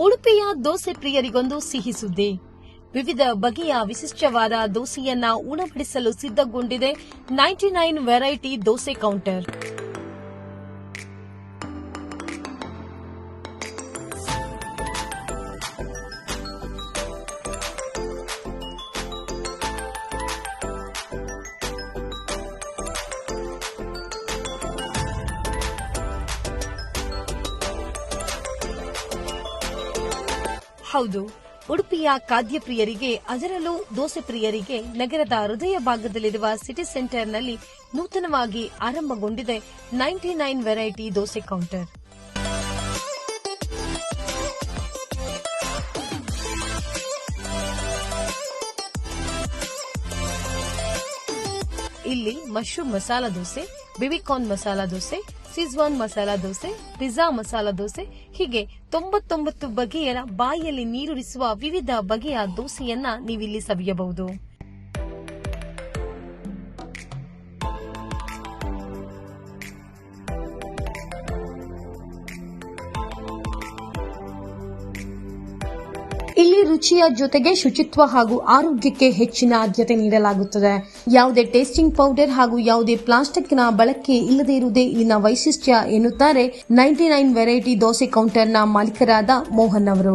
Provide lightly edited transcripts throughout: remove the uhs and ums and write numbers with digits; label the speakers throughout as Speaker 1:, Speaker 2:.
Speaker 1: ಉಡುಪಿಯ ದೋಸೆ ಪ್ರಿಯರಿಗೊಂದು ಸಿಹಿ ಸುದ್ದಿ. ವಿವಿಧ ಬಗೆಯ ವಿಶಿಷ್ಟವಾದ ದೋಸೆಯನ್ನ ಉಣಬಡಿಸಲು ಸಿದ್ಧಗೊಂಡಿದೆ 99 ವೆರೈಟಿ ದೋಸೆ ಕೌಂಟರ್. ಹೌದು, ಉಡುಪಿಯ ಖಾದ್ಯ ಪ್ರಿಯರಿಗೆ, ಅದರಲ್ಲೂ ದೋಸೆ ಪ್ರಿಯರಿಗೆ ನಗರದ ಹೃದಯ ಭಾಗದಲ್ಲಿರುವ ಸಿಟಿ ಸೆಂಟರ್ನಲ್ಲಿ ನೂತನವಾಗಿ ಆರಂಭಗೊಂಡಿದೆ 99 ವೆರೈಟಿ ದೋಸೆ ಕೌಂಟರ್. ಇಲ್ಲಿ mushroom masala dosa, baby corn masala dosa, Szechuan masala dosa, pizza masala dosa ಹೀಗೆ 99 ಬಗೆಯ ಬಾಯಲ್ಲಿ ನೀರೂರಿಸುವ ವಿವಿಧ ಬಗೆಯ ದೋಸೆಯನ್ನ ನೀವಿಲ್ಲಿ ಸವಿಯಬಹುದು. ಇಲ್ಲಿ ರುಚಿಯ ಜೊತೆಗೆ ಶುಚಿತ್ವ ಹಾಗೂ ಆರೋಗ್ಯಕ್ಕೆ ಹೆಚ್ಚಿನ ಆದ್ಯತೆ ನೀಡಲಾಗುತ್ತದೆ. ಯಾವುದೇ ಟೇಸ್ಟಿಂಗ್ ಪೌಡರ್ ಹಾಗೂ ಯಾವುದೇ ಪ್ಲಾಸ್ಟಿಕ್ನ ಬಳಕೆ ಇಲ್ಲದೆ ಇರುವುದೇ ಇಲ್ಲಿನ ವೈಶಿಷ್ಟ್ಯ ಎನ್ನುತ್ತಾರೆ 99 ವೆರೈಟಿ ದೋಸೆ ಕೌಂಟರ್ನ ಮಾಲೀಕರಾದ ಮೋಹನ್ ಅವರು.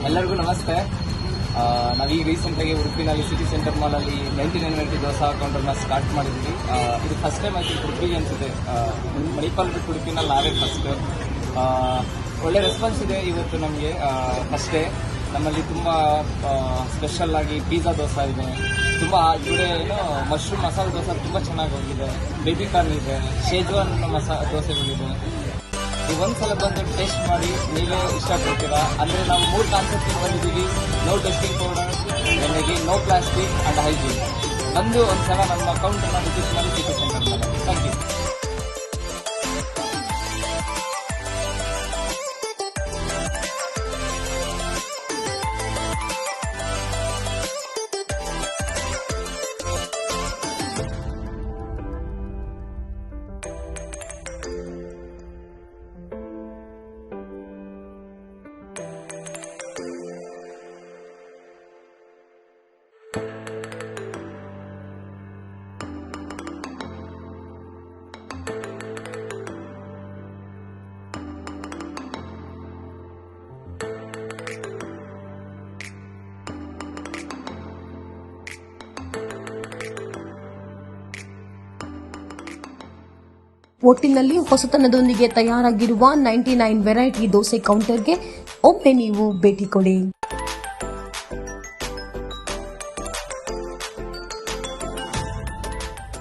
Speaker 2: ಎಲ್ಲರಿಗೂ ನಮಸ್ತೆ. ನಾವೀಗ ರೀಸೆಂಟ್ ಆಗಿ ಉಡುಪಿನಲ್ಲಿ ಸಿಟಿ ಸೆಂಟರ್ ಮಾಲ್ ಅಲ್ಲಿ 99 ವೆರೈಟಿ ದೋಸಾ ಕೌಂಟರ್ನ ಸ್ಟಾರ್ಟ್ ಮಾಡಿದ್ವಿ. ಇದು ಫಸ್ಟ್ ಟೈಮ್ ಆಯ್ತು ಉಡುಪಿಗೆ ಅನ್ಸುತ್ತೆ. ಮಣಿಪಾಲ್ ಬಿಟ್ಟು ಉಡುಪಿನಲ್ಲಿ ನಾವೇ ಫಸ್ಟ್. ಒಳ್ಳೆ ರೆಸ್ಪಾನ್ಸ್ ಇದೆ ಇವತ್ತು ನಮಗೆ. ಫಸ್ಟ್ ಡೇ ನಮ್ಮಲ್ಲಿ ತುಂಬ ಸ್ಪೆಷಲ್ ಆಗಿ ಪಿಜ್ಜಾ ದೋಸೆ ಇದೆ, ತುಂಬ ಏನು ಮಶ್ರೂಮ್ ಮಸಾಲೆ ದೋಸೆ ತುಂಬ ಚೆನ್ನಾಗಿ ಹೋಗಿದೆ, ಬೇಬಿ ಕಾರ್ನ್ ಇದೆ, ಶೇಜ್ವಾನ್ ದೋಸೆಗಳಿದೆ. ನೀವು ಒಂದ್ಸಲ ಬಂದು ಟೇಸ್ಟ್ ಮಾಡಿ ನೀವೇ ಇಷ್ಟಪಡ್ತೀರಾ. ಅಂದರೆ ನಾವು 3 ಕಾನ್ಸೆಪ್ಟ್ ಬಂದಿದ್ದೀವಿ: ನೋ ಟೆಸ್ಟಿಂಗ್ ಪೌಡರ್, ನನಗೆ ನೋ ಪ್ಲಾಸ್ಟಿಕ್ ಅಂಡ್ ಹೈಜೀನ್. ಬಂದು ಒಂದ್ಸಲ ನಮ್ಮ ಕೌಂಟರ್ನ ವಿಸಿಟ್ ಮಾಡಿ ಸಿಟಿ ಸೆಂಟರ್. Thank you.
Speaker 1: ಒಟ್ಟಿನಲ್ಲಿ ಹೊಸತನದೊಂದಿಗೆ ತಯಾರಾಗಿರುವ 99 ವೆರೈಟಿ ದೋಸೆ ಕೌಂಟರ್ಗೆ ಒಮ್ಮೆ ನೀವು ಭೇಟಿ ಕೊಡಿ.